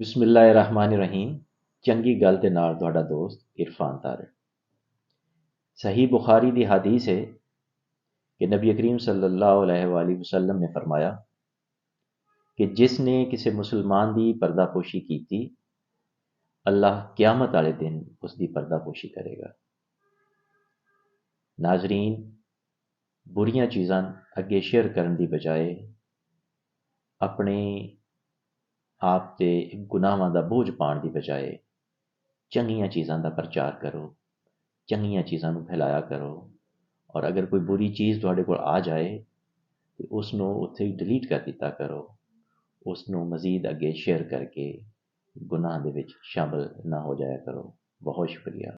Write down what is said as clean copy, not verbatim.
बिस्मिल्लाहिर्रहमानिर्रहीम। चंगी गल दे नाल तुहाडा दोस्त इरफान तारड़। सही बुखारी दी हदीस है कि नबी करीम सल्लल्लाहु अलैहि वसल्लम ने फरमाया कि जिसने किसी मुसलमान दी पर्दापोशी की, अल्लाह क़यामत वाले दिन उसकी पर्दापोशी करेगा। नाजरीन, बुरियां चीज़ां अगे शेयर करने की बजाय अपने आप ते गुनाहां दा बोझ पाने की बजाय चंगियां चीज़ां दा प्रचार करो, चंगियां चीज़ां नूं फैलाया करो। और अगर कोई बुरी चीज़ तुहाडे कोल आ जाए तो उसनों उत्थे ही डिलीट कर दिता करो, उसनों मज़ीद अगे शेयर करके गुनाह दे विच शामिल ना हो जाया करो। बहुत शुक्रिया।